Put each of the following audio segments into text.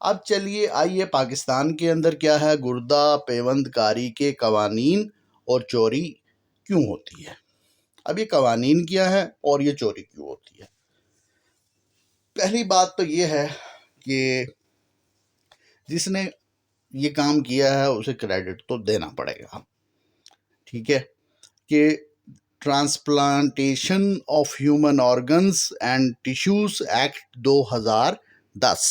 اب چلیے آئیے پاکستان کے اندر کیا ہے، گردہ پیوند کاری کے قوانین اور چوری کیوں ہوتی ہے۔ اب یہ قوانین کیا ہے اور یہ چوری کیوں ہوتی ہے۔ پہلی بات تو یہ ہے کہ جس نے یہ کام کیا ہے اسے کریڈٹ تو دینا پڑے گا، ٹھیک ہے، کہ transplantation of human organs and tissues act 2010۔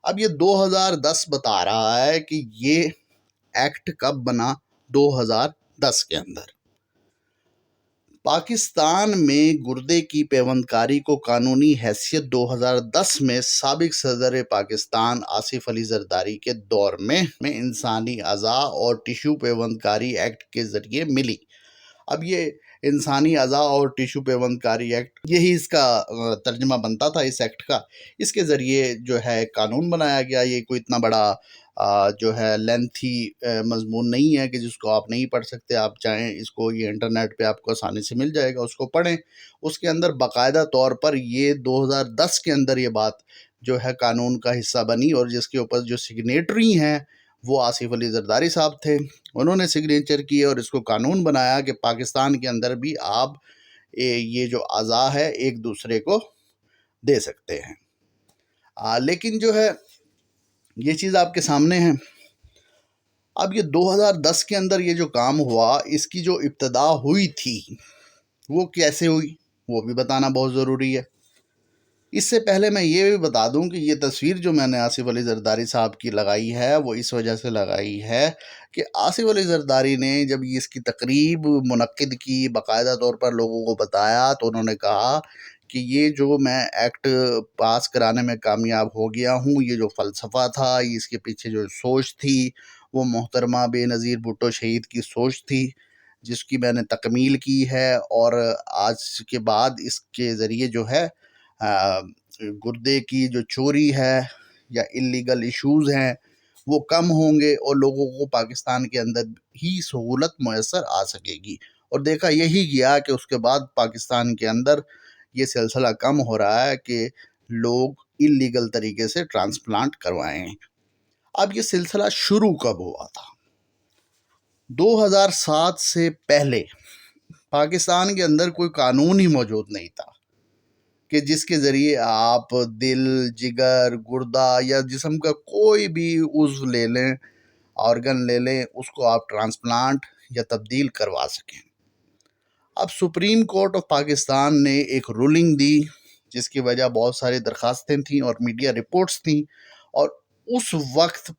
اب یہ 2010 بتا رہا ہے کہ یہ ایکٹ کب بنا، 2010 کے اندر۔ پاکستان میں گردے کی پیوند کاری کو قانونی حیثیت 2010 میں سابق صدر پاکستان آصف علی زرداری کے دور میں انسانی اعضاء اور ٹیشو پیوند کاری ایکٹ کے ذریعے ملی۔ اب یہ انسانی اعضاء اور ٹیشو پیوند کاری ایکٹ، یہی اس کا ترجمہ بنتا تھا اس ایکٹ کا۔ اس کے ذریعے جو ہے قانون بنایا گیا۔ یہ کوئی اتنا بڑا جو ہے لینتھی مضمون نہیں ہے کہ جس کو آپ نہیں پڑھ سکتے۔ آپ چاہیں اس کو، یہ انٹرنیٹ پہ آپ کو آسانی سے مل جائے گا، اس کو پڑھیں۔ اس کے اندر باقاعدہ طور پر یہ 2010 کے اندر یہ بات جو ہے قانون کا حصہ بنی، اور جس کے اوپر جو سگنیٹری ہیں وہ آصف علی زرداری صاحب تھے۔ انہوں نے سگنیچر کیے اور اس کو قانون بنایا کہ پاکستان کے اندر بھی آپ یہ جو اعضاء ہے ایک دوسرے کو دے سکتے ہیں۔ لیکن جو ہے یہ چیز آپ کے سامنے ہے۔ اب یہ 2010 کے اندر یہ جو کام ہوا، اس کی جو ابتدا ہوئی تھی وہ کیسے ہوئی وہ بھی بتانا بہت ضروری ہے۔ اس سے پہلے میں یہ بھی بتا دوں کہ یہ تصویر جو میں نے آصف علی زرداری صاحب کی لگائی ہے وہ اس وجہ سے لگائی ہے کہ آصف علی زرداری نے جب اس کی تقریب منعقد کی، باقاعدہ طور پر لوگوں کو بتایا، تو انہوں نے کہا کہ یہ جو میں ایکٹ پاس کرانے میں کامیاب ہو گیا ہوں، یہ جو فلسفہ تھا، اس کے پیچھے جو سوچ تھی، وہ محترمہ بے نظیر بھٹو شہید کی سوچ تھی، جس کی میں نے تکمیل کی ہے۔ اور آج کے بعد اس کے ذریعے جو ہے گردے کی جو چوری ہے یا اللیگل ایشوز ہیں وہ کم ہوں گے، اور لوگوں کو پاکستان کے اندر ہی سہولت میسر آ سکے گی۔ اور دیکھا یہی گیا کہ اس کے بعد پاکستان کے اندر یہ سلسلہ کم ہو رہا ہے کہ لوگ اللیگل طریقے سے ٹرانسپلانٹ کروائیں۔ اب یہ سلسلہ شروع کب ہوا تھا؟ 2007 سے پہلے پاکستان کے اندر کوئی قانون ہی موجود نہیں تھا کہ جس کے ذریعے آپ دل، جگر، گردہ یا جسم کا کوئی بھی عضو لے لیں، آرگن لے لیں، اس کو آپ ٹرانسپلانٹ یا تبدیل کروا سکیں۔ اب سپریم کورٹ آف پاکستان نے ایک رولنگ دی، جس کی وجہ بہت ساری درخواستیں تھیں اور میڈیا رپورٹس تھیں، اور اس وقت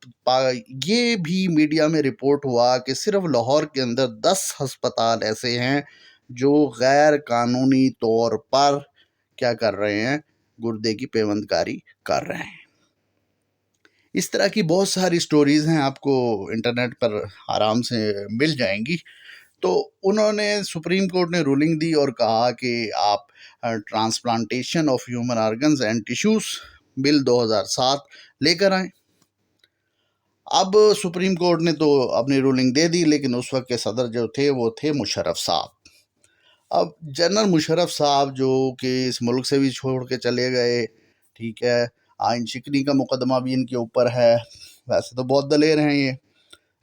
یہ بھی میڈیا میں رپورٹ ہوا کہ صرف لاہور کے اندر 10 ہسپتال ایسے ہیں جو غیر قانونی طور پر کیا کر رہے ہیں، گردے کی پیوند کاری کر رہے ہیں۔ اس طرح کی بہت ساری سٹوریز ہیں، آپ کو انٹرنیٹ پر آرام سے مل جائیں گی۔ تو انہوں نے، سپریم کورٹ نے رولنگ دی اور کہا کہ آپ transplantation of human organs and tissues bill 2007 لے کر آئیں۔ اب سپریم کورٹ نے تو اپنی رولنگ دے دی، لیکن اس وقت کے صدر جو تھے وہ تھے مشرف صاحب۔ اب جنرل مشرف صاحب جو کہ اس ملک سے بھی چھوڑ کے چلے گئے، ٹھیک ہے، آئین شکنی کا مقدمہ بھی ان کے اوپر ہے۔ ویسے تو بہت دلیر ہیں، یہ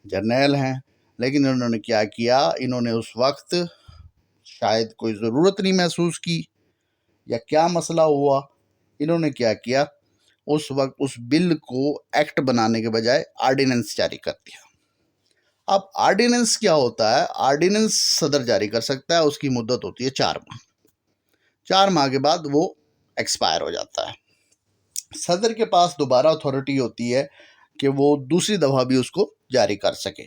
جرنیل ہیں، لیکن انہوں نے کیا کیا، انہوں نے اس وقت شاید کوئی ضرورت نہیں محسوس کی یا کیا مسئلہ ہوا، انہوں نے کیا کیا، اس وقت اس بل کو ایکٹ بنانے کے بجائے آرڈیننس جاری کر دیا۔ اب آرڈیننس کیا ہوتا ہے؟ آرڈیننس صدر جاری کر سکتا ہے، اس کی مدت ہوتی ہے 4 ماہ۔ 4 ماہ کے بعد وہ ایکسپائر ہو جاتا ہے۔ صدر کے پاس دوبارہ اتھارٹی ہوتی ہے کہ وہ دوسری دفعہ بھی اس کو جاری کر سکے۔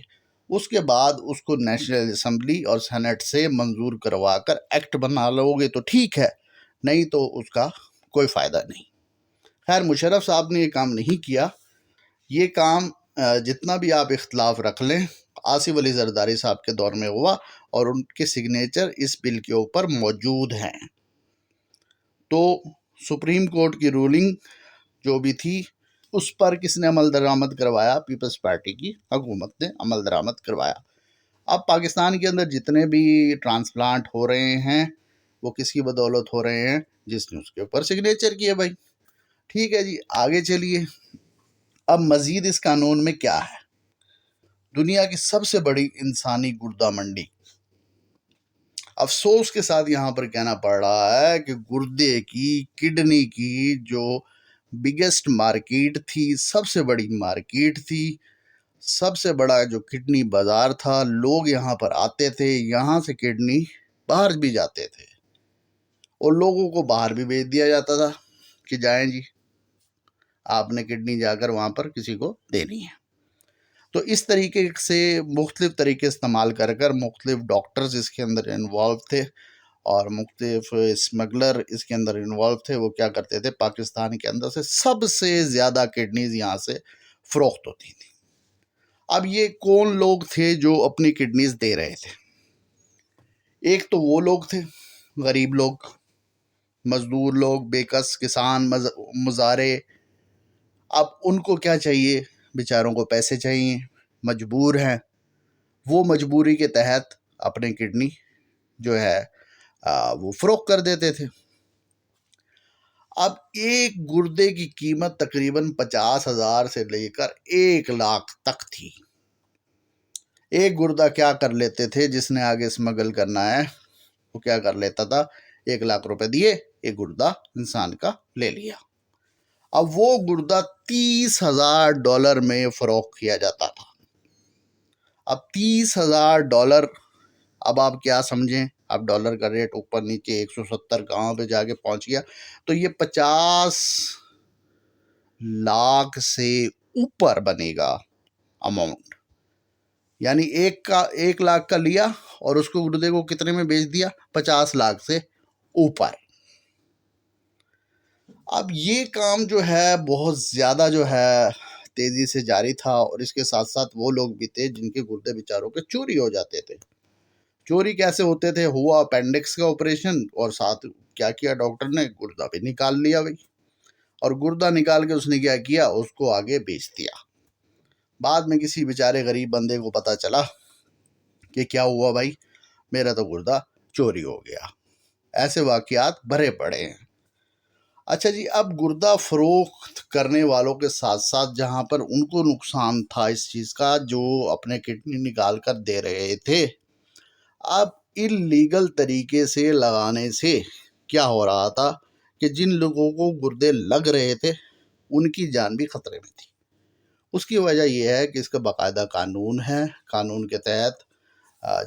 اس کے بعد اس کو نیشنل اسمبلی اور سینٹ سے منظور کروا کر ایکٹ بنا لو گے تو ٹھیک ہے، نہیں تو اس کا کوئی فائدہ نہیں۔ خیر، مشرف صاحب نے یہ کام نہیں کیا۔ یہ کام جتنا بھی آپ اختلاف رکھ لیں، آصف علی زرداری صاحب کے دور میں ہوا، اور ان کے سگنیچر اس بل کے اوپر موجود ہیں۔ تو سپریم کورٹ کی رولنگ جو بھی تھی اس پر کس نے عمل درآمد کروایا؟ پیپلز پارٹی کی حکومت نے عمل درآمد کروایا۔ اب پاکستان کے اندر جتنے بھی ٹرانسپلانٹ ہو رہے ہیں وہ کس کی بدولت ہو رہے ہیں؟ جس نے اس کے اوپر سگنیچر کیے بھائی۔ ٹھیک ہے جی، آگے چلیے۔ اب مزید اس قانون میں کیا ہے؟ دنیا کی سب سے بڑی انسانی گردہ منڈی، افسوس کے ساتھ یہاں پر کہنا پڑ رہا ہے کہ گردے کی، کڈنی کی جو بگیسٹ مارکیٹ تھی، سب سے بڑی مارکیٹ تھی، سب سے بڑا جو کڈنی بازار تھا، لوگ یہاں پر آتے تھے، یہاں سے کڈنی باہر بھی جاتے تھے اور لوگوں کو باہر بھی بھیج دیا جاتا تھا کہ جائیں جی، آپ نے کڈنی جا کر وہاں پر کسی کو دینی ہے۔ تو اس طریقے سے مختلف طریقے استعمال کر کر مختلف ڈاکٹرز اس کے اندر انوالو تھے اور مختلف اسمگلر اس کے اندر انوالو تھے۔ وہ کیا کرتے تھے، پاکستان کے اندر سے سب سے زیادہ کڈنیز یہاں سے فروخت ہوتی تھی۔ اب یہ کون لوگ تھے جو اپنی کڈنیز دے رہے تھے؟ ایک تو وہ لوگ تھے غریب لوگ، مزدور لوگ، بے کس کسان، مزارے۔ اب ان کو کیا چاہیے؟ بیچاروں کو پیسے چاہیے، مجبور ہیں، وہ مجبوری کے تحت اپنے کڈنی جو ہے وہ فروخت کر دیتے تھے۔ اب ایک گردے کی قیمت تقریباً 50,000 سے لے کر 1,00,000 تک تھی۔ ایک گردہ کیا کر لیتے تھے، جس نے آگے اسمگل کرنا ہے وہ کیا کر لیتا تھا، 1,00,000 روپے دیے، ایک گردہ انسان کا لے لیا۔ اب وہ گردہ $30,000 میں فروخت کیا جاتا تھا۔ اب $30,000، اب آپ کیا سمجھیں، اب ڈالر کا ریٹ اوپر نیچے 170 کہاں پہ جا کے پہنچ گیا، تو یہ 50 لاکھ سے اوپر بنے گا اماؤنٹ۔ یعنی 1,00,000 کا لیا اور اس کو گردے کو کتنے میں بیچ دیا، 50 لاکھ سے اوپر۔ اب یہ کام جو ہے بہت زیادہ جو ہے تیزی سے جاری تھا، اور اس کے ساتھ ساتھ وہ لوگ بھی تھے جن کے گردے بیچاروں کے چوری ہو جاتے تھے۔ چوری کیسے ہوتے تھے؟ ہوا اپینڈکس کا آپریشن اور ساتھ کیا کیا ڈاکٹر نے، گردہ بھی نکال لیا بھائی، اور گردہ نکال کے اس نے کیا کیا، اس کو آگے بیچ دیا۔ بعد میں کسی بیچارے غریب بندے کو پتا چلا کہ کیا ہوا بھائی، میرا تو گردہ چوری ہو گیا۔ ایسے واقعات بھرے پڑے ہیں۔ اچھا جی، اب گردہ فروخت کرنے والوں کے ساتھ ساتھ جہاں پر ان کو نقصان تھا اس چیز کا، جو اپنے کڈنی نکال کر دے رہے تھے، اب اللیگل طریقے سے لگانے سے کیا ہو رہا تھا کہ جن لوگوں کو گردے لگ رہے تھے ان کی جان بھی خطرے میں تھی۔ اس کی وجہ یہ ہے کہ اس کا باقاعدہ قانون ہے، قانون کے تحت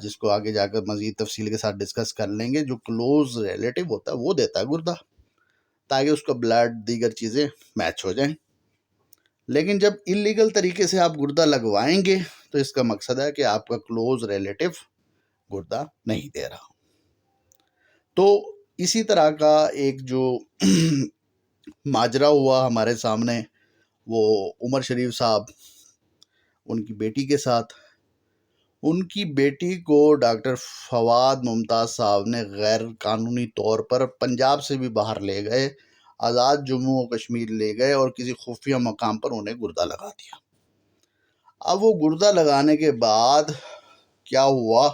جس کو آگے جا کر مزید تفصیل کے ساتھ ڈسکس کر لیں گے، جو کلوز ریلیٹو ہوتا ہے وہ دیتا ہے گردہ، تاکہ اس کا بلڈ دیگر چیزیں میچ ہو جائیں۔ لیکن جب اللیگل طریقے سے آپ گردہ لگوائیں گے تو اس کا مقصد ہے کہ آپ کا کلوز ریلیٹو گردہ نہیں دے رہا۔ تو اسی طرح کا ایک جو ماجرا ہوا ہمارے سامنے، وہ عمر شریف صاحب، ان کی بیٹی کے ساتھ۔ ان کی بیٹی کو ڈاکٹر فواد ممتاز صاحب نے غیر قانونی طور پر پنجاب سے بھی باہر لے گئے، آزاد جموں و کشمیر لے گئے اور کسی خفیہ مقام پر انہیں گردہ لگا دیا۔ اب وہ گردہ لگانے کے بعد کیا ہوا،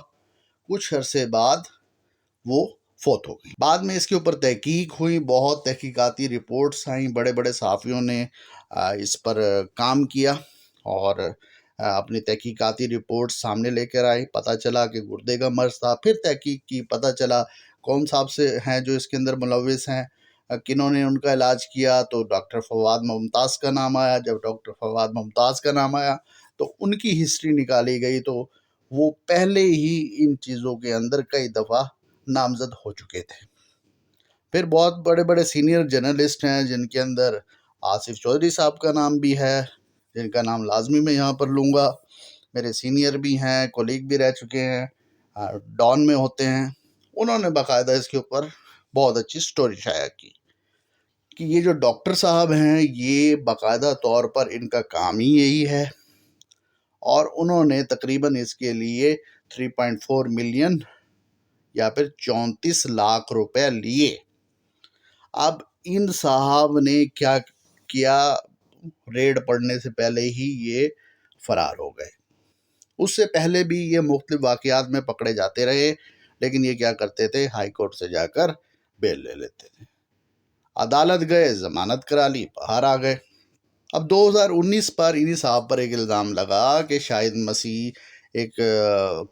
کچھ عرصے بعد وہ فوت ہو گئی۔ بعد میں اس کے اوپر تحقیق ہوئی، بہت تحقیقاتی رپورٹس آئیں، بڑے بڑے صحافیوں نے اس پر کام کیا اور اپنی تحقیقاتی رپورٹ سامنے لے کر آئی۔ پتہ چلا کہ گردے کا مرض تھا، پھر تحقیق کی، پتہ چلا کون صاحب سے ہیں جو اس کے اندر ملوث ہیں، کنہوں نے ان کا علاج کیا، تو ڈاکٹر فواد ممتاز کا نام آیا۔ جب ڈاکٹر فواد ممتاز کا نام آیا تو ان کی ہسٹری نکالی گئی، تو وہ پہلے ہی ان چیزوں کے اندر کئی دفعہ نامزد ہو چکے تھے۔ پھر بہت بڑے بڑے سینئر جرنلسٹ ہیں جن کے اندر آصف چودھری صاحب کا نام بھی ہے، جن کا نام لازمی میں یہاں پر لوں گا، میرے سینئر بھی ہیں، کولیگ بھی رہ چکے ہیں، ڈان میں ہوتے ہیں۔ انہوں نے باقاعدہ اس کے اوپر بہت اچھی سٹوری شائع کی کہ یہ جو ڈاکٹر صاحب ہیں یہ باقاعدہ طور پر ان کا کام ہی یہی ہے، اور انہوں نے تقریباً اس کے لیے 3.4 ملین یا پھر 34 لاکھ روپے لیے۔ اب ان صاحب نے کیا کیا، ریڈ پڑنے سے پہلے ہی یہ فرار ہو گئے۔ اس سے پہلے بھی یہ مختلف واقعات میں پکڑے جاتے رہے، لیکن یہ کیا کرتے تھے، ہائی کورٹ سے جا کر بیل لے لیتے تھے، عدالت گئے، ضمانت کرا لی، باہر آ گئے۔ اب 2019 پر انہی صاحب پر ایک الزام لگا کہ شاہد مسیح ایک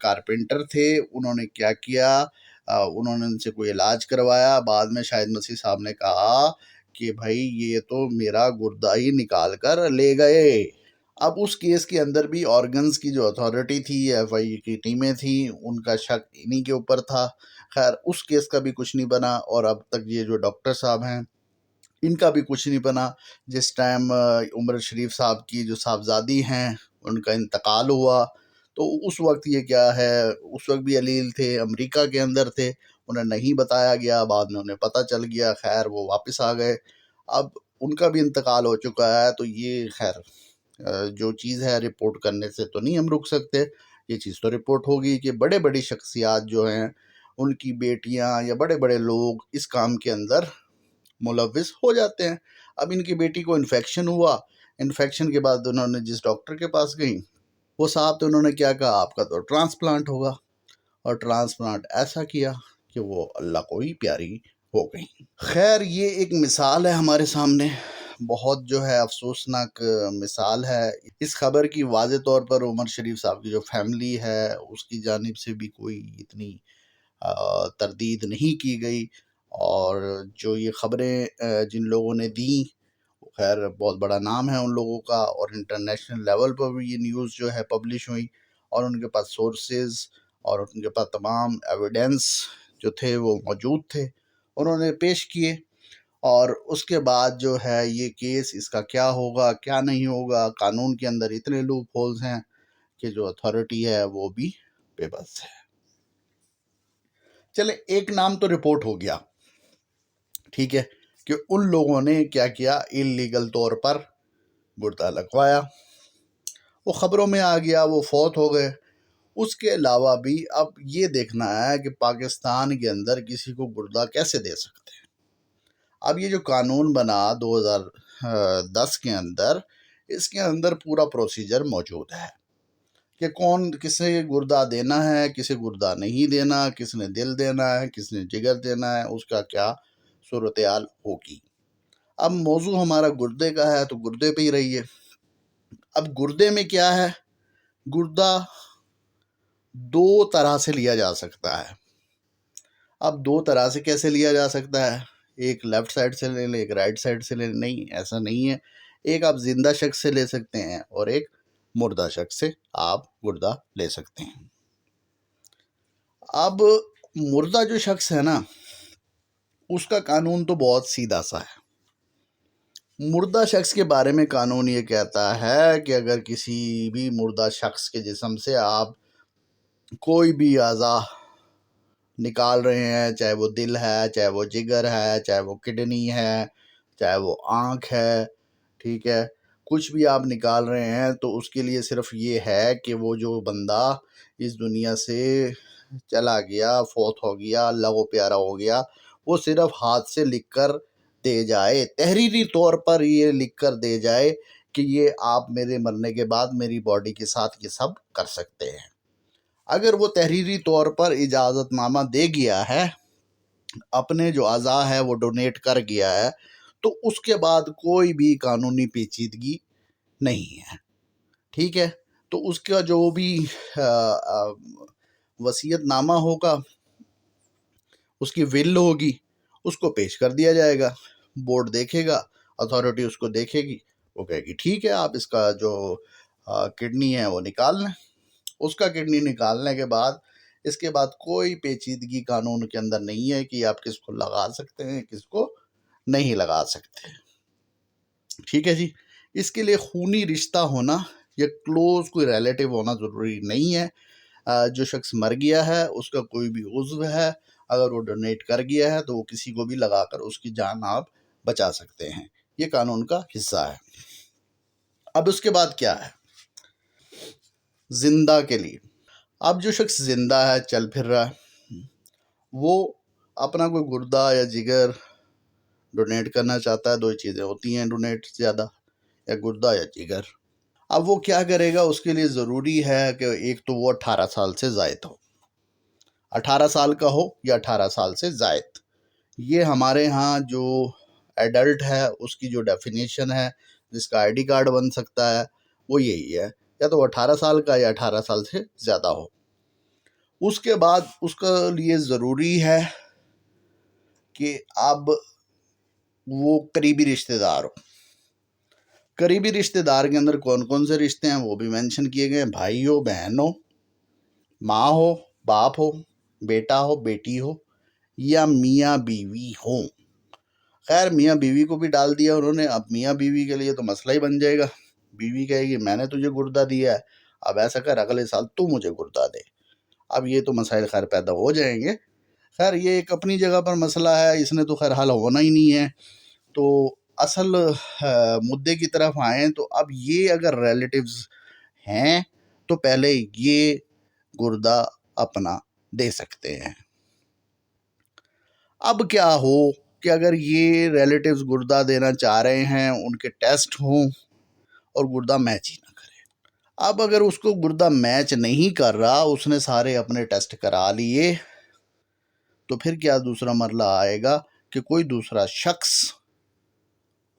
کارپینٹر تھے، انہوں نے کیا کیا، انہوں نے ان سے کوئی علاج کروایا، بعد میں شاہد مسیح صاحب نے کہا کہ بھائی یہ تو میرا گردہ ہی نکال کر لے گئے۔ اب اس کیس کے اندر بھی آرگنز کی جو اتھارٹی تھی، ایف آئی کی ٹیمیں تھیں، ان کا شک انہی کے اوپر تھا۔ خیر اس کیس کا بھی کچھ نہیں بنا، اور اب تک یہ جو ڈاکٹر صاحب ہیں ان کا بھی کچھ نہیں بنا۔ جس ٹائم عمر شریف صاحب کی جو صاحبزادی ہیں ان کا انتقال ہوا، تو اس وقت یہ کیا ہے، اس وقت بھی علیل تھے، امریکہ کے اندر تھے، انہیں نہیں بتایا گیا، بعد میں انہیں پتہ چل گیا، خیر وہ واپس آ گئے۔ اب ان کا بھی انتقال ہو چکا ہے، تو یہ خیر جو چیز ہے رپورٹ کرنے سے تو نہیں ہم رک سکتے، یہ چیز تو رپورٹ ہوگی کہ بڑے بڑی شخصیات جو ہیں ان کی بیٹیاں یا بڑے بڑے لوگ اس کام کے اندر ملوث ہو جاتے ہیں۔ اب ان کی بیٹی کو انفیکشن ہوا، انفیکشن کے بعد انہوں نے جس ڈاکٹر کے پاس گئیں، وہ صاحب تو انہوں نے کیا کہا، آپ کا تو ٹرانسپلانٹ ہوگا، اور ٹرانسپلانٹ ایسا کیا کہ وہ اللہ کو ہی پیاری ہو گئی۔ خیر یہ ایک مثال ہے ہمارے سامنے، بہت جو ہے افسوسناک مثال ہے۔ اس خبر کی واضح طور پر عمر شریف صاحب کی جو فیملی ہے اس کی جانب سے بھی کوئی اتنی تردید نہیں کی گئی، اور جو یہ خبریں جن لوگوں نے دیں، خیر بہت بڑا نام ہے ان لوگوں کا، اور انٹرنیشنل لیول پر بھی یہ نیوز جو ہے پبلش ہوئی، اور ان کے پاس سورسز اور ان کے پاس تمام ایویڈنس جو تھے وہ موجود تھے، انہوں نے پیش کیے۔ اور اس کے بعد جو ہے یہ کیس، اس کا کیا ہوگا کیا نہیں ہوگا، قانون کے اندر اتنے لوپ ہولز ہیں کہ جو اتھارٹی ہے وہ بھی بے بس ہے۔ چلے ایک نام تو رپورٹ ہو گیا، ٹھیک ہے، کہ ان لوگوں نے کیا کیا، انلیگل طور پر گردہ لگوایا، وہ خبروں میں آ گیا، وہ فوت ہو گئے۔ اس کے علاوہ بھی اب یہ دیکھنا ہے کہ پاکستان کے اندر کسی کو گردہ کیسے دے سکتے ہیں۔ اب یہ جو قانون بنا 2010 کے اندر، اس کے اندر پورا پروسیجر موجود ہے کہ کون کسے گردہ دینا ہے، کسے گردہ نہیں دینا، کس نے دل دینا ہے، کس نے جگر دینا ہے، اس کا کیا صورتحال ہوگی۔ اب موضوع ہمارا گردے کا ہے تو گردے پہ ہی رہیے۔ اب گردے میں کیا ہے، گردہ دو طرح سے لیا جا سکتا ہے۔ اب دو طرح سے کیسے لیا جا سکتا ہے، ایک لیفٹ سائڈ سے لے لیں، ایک رائٹ سائڈ سے لے لیں، نہیں ایسا نہیں ہے۔ ایک آپ زندہ شخص سے لے سکتے ہیں، اور ایک مردہ شخص سے آپ گردہ لے سکتے ہیں۔ اب مردہ جو شخص ہے نا، اس کا قانون تو بہت سیدھا سا ہے۔ مردہ شخص کے بارے میں قانون یہ کہتا ہے کہ اگر کسی بھی مردہ شخص کے جسم سے آپ کوئی بھی اعضا نکال رہے ہیں، چاہے وہ دل ہے، چاہے وہ جگر ہے، چاہے وہ کڈنی ہے، چاہے وہ آنکھ ہے، ٹھیک ہے، کچھ بھی آپ نکال رہے ہیں، تو اس کے لیے صرف یہ ہے کہ وہ جو بندہ اس دنیا سے چلا گیا، فوت ہو گیا، اللہ کو پیارا ہو گیا، وہ صرف ہاتھ سے لکھ کر دے جائے، تحریری طور پر یہ لکھ کر دے جائے کہ یہ آپ میرے مرنے کے بعد میری باڈی کے ساتھ یہ سب کر سکتے ہیں۔ اگر وہ تحریری طور پر اجازت نامہ دے گیا ہے، اپنے جو اعضاء ہے وہ ڈونیٹ کر گیا ہے، تو اس کے بعد کوئی بھی قانونی پیچیدگی نہیں ہے، ٹھیک ہے۔ تو اس کا جو بھی وصیت نامہ ہوگا، اس کی ول ہوگی، اس کو پیش کر دیا جائے گا، بورڈ دیکھے گا، اتھارٹی اس کو دیکھے گی، وہ کہے گی ٹھیک ہے آپ اس کا جو کڈنی ہے وہ نکال لیں۔ اس کا کڈنی نکالنے کے بعد، اس کے بعد کوئی پیچیدگی قانون کے اندر نہیں ہے کہ آپ کس کو لگا سکتے ہیں، کس کو نہیں لگا سکتے، ٹھیک ہے جی۔ اس کے لیے خونی رشتہ ہونا یا کلوز کوئی ریلیٹیو ہونا ضروری نہیں ہے۔ جو شخص مر گیا ہے اس کا کوئی بھی عضو ہے، اگر وہ ڈونیٹ کر گیا ہے تو وہ کسی کو بھی لگا کر اس کی جان آپ بچا سکتے ہیں، یہ قانون کا حصہ ہے۔ اب اس کے بعد کیا ہے، زندہ کے لیے، اب جو شخص زندہ ہے، چل پھر رہا ہے، وہ اپنا کوئی گردہ یا جگر ڈونیٹ کرنا چاہتا ہے، دو چیزیں ہوتی ہیں ڈونیٹ زیادہ، یا گردہ یا جگر۔ اب وہ کیا کرے گا، اس کے لیے ضروری ہے کہ ایک تو وہ 18 سال سے زائد ہو، 18 سال کا ہو یا 18 سال سے زائد۔ یہ ہمارے ہاں جو ایڈلٹ ہے اس کی جو ڈیفینیشن ہے، جس کا آئی ڈی کارڈ بن سکتا ہے وہ یہی ہے، یا تو 18 سال کا یا 18 سال سے زیادہ ہو۔ اس کے بعد اس کے لیے ضروری ہے کہ اب وہ قریبی رشتہ دار ہو۔ قریبی رشتہ دار کے اندر کون کون سے رشتے ہیں وہ بھی مینشن کیے گئے ہیں، بھائی ہو، بہن ہو، ماں ہو، باپ ہو، بیٹا ہو، بیٹی ہو، یا میاں بیوی ہو۔ خیر میاں بیوی کو بھی ڈال دیا انہوں نے، اب میاں بیوی کے لیے تو مسئلہ ہی بن جائے گا۔ بیوی کہے گی میں نے تجھے گردہ دیا ہے، اب ایسا کر اگلے سال تو مجھے گردہ دے۔ اب یہ تو مسائل خیر پیدا ہو جائیں گے۔ خیر یہ ایک اپنی جگہ پر مسئلہ ہے، اس نے تو خیر حل ہونا ہی نہیں ہے۔ تو اصل مدعے کی طرف آئیں تو اب یہ اگر ریلیٹیوز ہیں تو پہلے یہ گردہ اپنا دے سکتے ہیں۔ اب کیا ہو کہ اگر یہ ریلیٹیوز گردہ دینا چاہ رہے ہیں، ان کے ٹیسٹ ہوں اور گردہ میچ ہی نہ کرے۔ اب اگر اس کو گردہ میچ نہیں کر رہا، اس نے سارے اپنے ٹیسٹ کرا لیے، تو پھر کیا دوسرا مرحلہ آئے گا کہ کوئی دوسرا شخص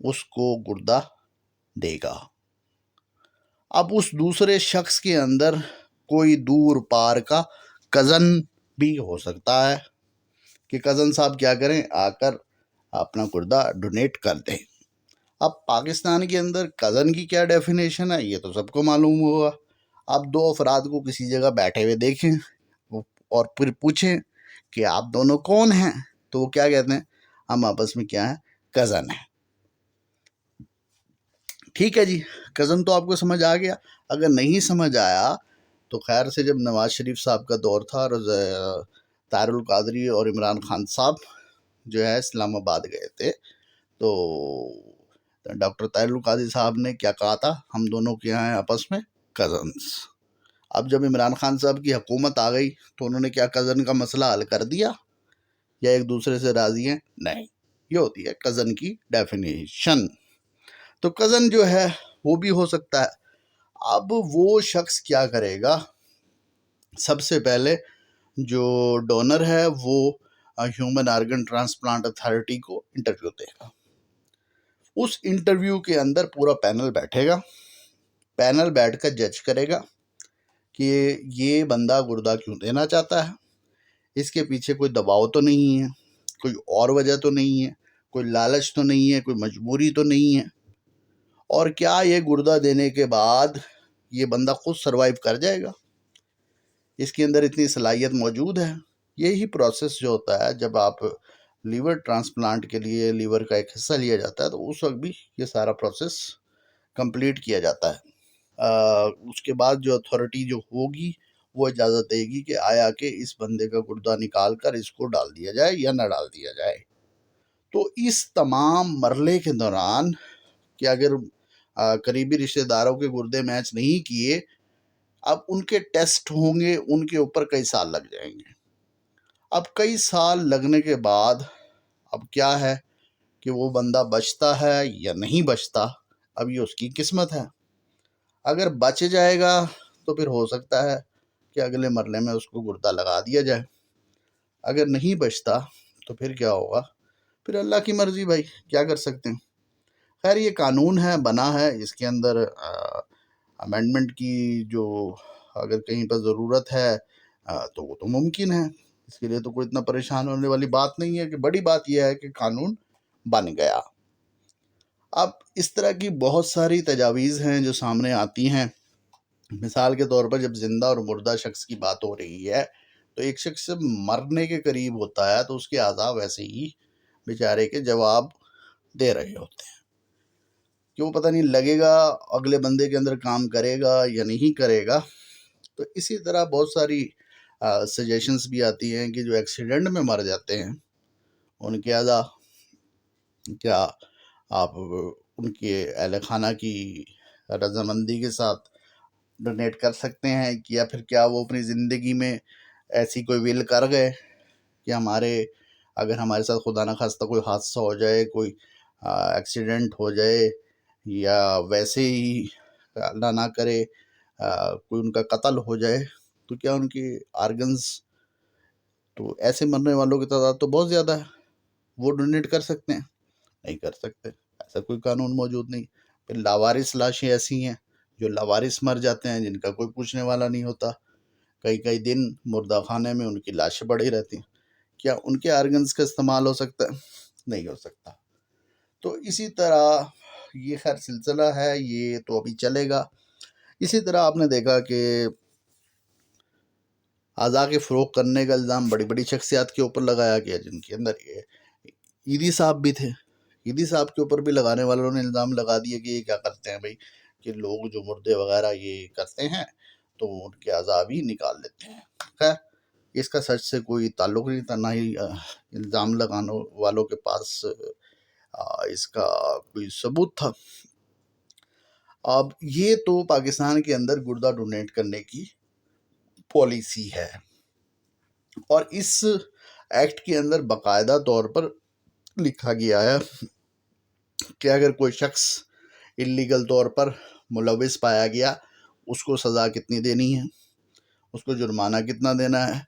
اس کو گردہ دے گا۔ اب اس دوسرے شخص کے اندر کوئی دور پار کا کزن بھی ہو سکتا ہے کہ کزن صاحب کیا کریں، آ کر اپنا گردہ ڈونیٹ کر دیں۔ اب پاکستان کے اندر کزن کی کیا ڈیفینیشن ہے یہ تو سب کو معلوم ہوگا۔ اب دو افراد کو کسی جگہ بیٹھے ہوئے دیکھیں اور پھر پوچھیں کہ آپ دونوں کون ہیں، تو وہ کیا کہتے ہیں، ہم آپس میں کیا ہیں، کزن ہیں۔ ٹھیک ہے جی، کزن تو آپ کو سمجھ آ گیا۔ اگر نہیں سمجھ آیا تو خیر سے جب نواز شریف صاحب کا دور تھا اور طاہر القادری اور عمران خان صاحب جو ہے اسلام آباد گئے تھے، تو ڈاکٹر طاہر القادری صاحب نے کیا کہا تھا، ہم دونوں کیا ہیں آپس میں کزنز۔ اب جب عمران خان صاحب کی حکومت آ گئی تو انہوں نے کیا کزن کا مسئلہ حل کر دیا یا ایک دوسرے سے راضی ہیں؟ نہیں، یہ ہوتی ہے کزن کی ڈیفینیشن۔ تو کزن جو ہے وہ بھی ہو سکتا ہے۔ اب وہ شخص کیا کرے گا، سب سے پہلے جو ڈونر ہے وہ ہیومن آرگن ٹرانسپلانٹ اتھارٹی کو انٹرویو دے گا۔ اس انٹرویو کے اندر پورا پینل بیٹھے گا، پینل بیٹھ کر جج کرے گا کہ یہ بندہ گردہ کیوں دینا چاہتا ہے، اس کے پیچھے کوئی دباؤ تو نہیں ہے، کوئی اور وجہ تو نہیں ہے، کوئی لالچ تو نہیں ہے، کوئی مجبوری تو نہیں ہے، اور کیا یہ گردہ دینے کے بعد یہ بندہ خود سروائیو کر جائے گا، اس کے اندر اتنی صلاحیت موجود ہے۔ یہی پروسیس جو ہوتا ہے جب آپ لیور ٹرانسپلانٹ کے لیے لیور کا ایک حصہ لیا جاتا ہے تو اس وقت بھی یہ سارا پروسیس کمپلیٹ کیا جاتا ہے۔ اس کے بعد جو اتھارٹی جو ہوگی وہ اجازت دے گی کہ آیا کہ اس بندے کا گردہ نکال کر اس کو ڈال دیا جائے یا نہ ڈال دیا جائے۔ تو اس تمام مرحلے کے دوران کہ اگر قریبی رشتہ داروں کے گردے میچ نہیں کیے، اب ان کے ٹیسٹ ہوں گے، ان کے اوپر کئی سال لگ جائیں گے۔ اب کئی سال لگنے کے بعد اب کیا ہے کہ وہ بندہ بچتا ہے یا نہیں بچتا، اب یہ اس کی قسمت ہے۔ اگر بچ جائے گا تو پھر ہو سکتا ہے کہ اگلے مرحلے میں اس کو گردہ لگا دیا جائے، اگر نہیں بچتا تو پھر کیا ہوگا، پھر اللہ کی مرضی بھائی، کیا کر سکتے ہیں۔ خیر یہ قانون ہے، بنا ہے، اس کے اندر امینڈمنٹ کی جو اگر کہیں پر ضرورت ہے تو وہ تو ممکن ہے، اس کے لیے تو کوئی اتنا پریشان ہونے والی بات نہیں ہے، کہ بڑی بات یہ ہے کہ قانون بن گیا۔ اب اس طرح کی بہت ساری تجاویز ہیں جو سامنے آتی ہیں۔ مثال کے طور پر جب زندہ اور مردہ شخص کی بات ہو رہی ہے تو ایک شخص جب مرنے کے قریب ہوتا ہے تو اس کے اعضاء ویسے ہی بیچارے کے جواب دے رہے ہوتے ہیں کہ وہ پتہ نہیں لگے گا اگلے بندے کے اندر کام کرے گا یا نہیں کرے گا۔ تو اسی طرح بہت ساری سجیشنز بھی آتی ہیں کہ جو ایکسیڈنٹ میں مر جاتے ہیں ان کے اعضاء کیا آپ ان کے اہل خانہ کی رضامندی کے ساتھ ڈونیٹ کر سکتے ہیں، یا پھر کیا وہ اپنی زندگی میں ایسی کوئی ول کر گئے کہ اگر ہمارے ساتھ خدا نخواستہ کوئی حادثہ ہو جائے، کوئی ایکسیڈنٹ ہو جائے، یا ویسے ہی اللہ نہ کرے کوئی ان کا قتل ہو جائے، تو کیا ان کی آرگنز، تو ایسے مرنے والوں کی تعداد تو بہت زیادہ ہے، وہ ڈونیٹ کر سکتے ہیں؟ نہیں کر سکتے، ایسا کوئی قانون موجود نہیں۔ پھر لاوارث لاشیں ایسی ہیں جو لاوارث مر جاتے ہیں، جن کا کوئی پوچھنے والا نہیں ہوتا، کئی کئی دن مردہ خانے میں ان کی لاشیں پڑی رہتی ہیں۔ کیا ان کے آرگنز کا استعمال ہو سکتا ہے؟ نہیں ہو سکتا۔ تو اسی طرح یہ خیر سلسلہ ہے، یہ تو ابھی چلے گا۔ اسی طرح آپ نے دیکھا کہ اعضاء کے فروغ کرنے کا الزام بڑی بڑی شخصیات کے اوپر لگایا گیا، جن کے اندر یہ عیدی صاحب بھی تھے۔ عیدی صاحب کے اوپر بھی لگانے والوں نے الزام لگا دیا کہ یہ کیا کرتے ہیں بھائی، کہ لوگ جو مردے وغیرہ یہ کرتے ہیں تو ان کے اعضاء بھی نکال لیتے ہیں۔ خیر اس کا سچ سے کوئی تعلق نہیں تھا، نہ ہی الزام لگانے والوں کے پاس اس کا کوئی ثبوت تھا۔ اب یہ تو پاکستان کے اندر گردہ ڈونیٹ کرنے کی پالیسی ہے، اور اس ایکٹ کے اندر باقاعدہ طور پر لکھا گیا ہے کہ اگر کوئی شخص اللیگل طور پر ملوث پایا گیا، اس کو سزا کتنی دینی ہے، اس کو جرمانہ کتنا دینا ہے،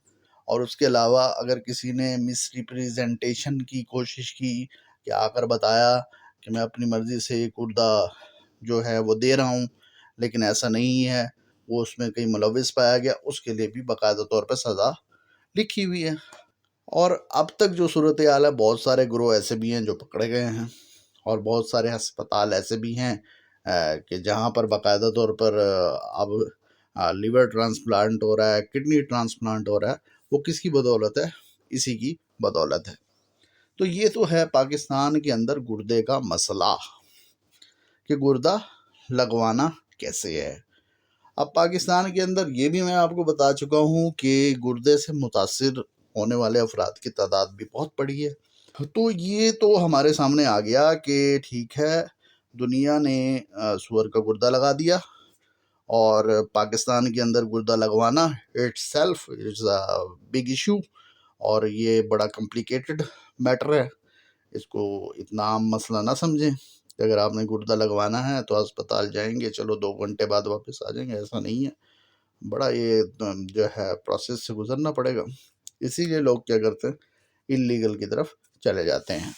اور اس کے علاوہ اگر کسی نے مس ریپریزنٹیشن کی کوشش کی کہ آ کر بتایا کہ میں اپنی مرضی سے یہ گردہ جو ہے وہ دے رہا ہوں لیکن ایسا نہیں ہے، وہ اس میں کہیں ملوث پایا گیا، اس کے لیے بھی باقاعدہ طور پہ سزا لکھی ہوئی ہے۔ اور اب تک جو صورتحال ہے، بہت سارے گروہ ایسے بھی ہیں جو پکڑے گئے ہیں، اور بہت سارے ہسپتال ایسے بھی ہیں کہ جہاں پر باقاعدہ طور پر اب لیور ٹرانسپلانٹ ہو رہا ہے، کڈنی ٹرانسپلانٹ ہو رہا ہے۔ وہ کس کی بدولت ہے؟ اسی کی بدولت ہے۔ تو یہ تو ہے پاکستان کے اندر گردے کا مسئلہ کہ گردہ لگوانا کیسے ہے۔ اب پاکستان کے اندر یہ بھی میں آپ کو بتا چکا ہوں کہ گردے سے متاثر ہونے والے افراد کی تعداد بھی بہت بڑی ہے۔ تو یہ تو ہمارے سامنے آ گیا کہ ٹھیک ہے، دنیا نے سور کا گردہ لگا دیا، اور پاکستان کے اندر گردہ لگوانا it self is a big issue, اور یہ بڑا کمپلیکیٹڈ میٹر ہے۔ اس کو اتنا عام مسئلہ نہ سمجھیں کہ اگر آپ نے گردہ لگوانا ہے تو اسپتال جائیں گے، چلو 2 گھنٹے بعد واپس آ جائیں گے، ایسا نہیں ہے۔ بڑا یہ جو ہے پروسیس سے گزرنا پڑے گا۔ اسی لیے لوگ کیا کرتے ہیں، اللیگل کی طرف چلے جاتے ہیں۔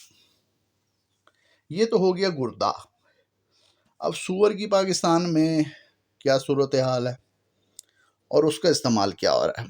یہ تو ہو گیا گردہ۔ اب سور کی پاکستان میں کیا صورتحال ہے اور اس کا استعمال کیا ہو رہا ہے۔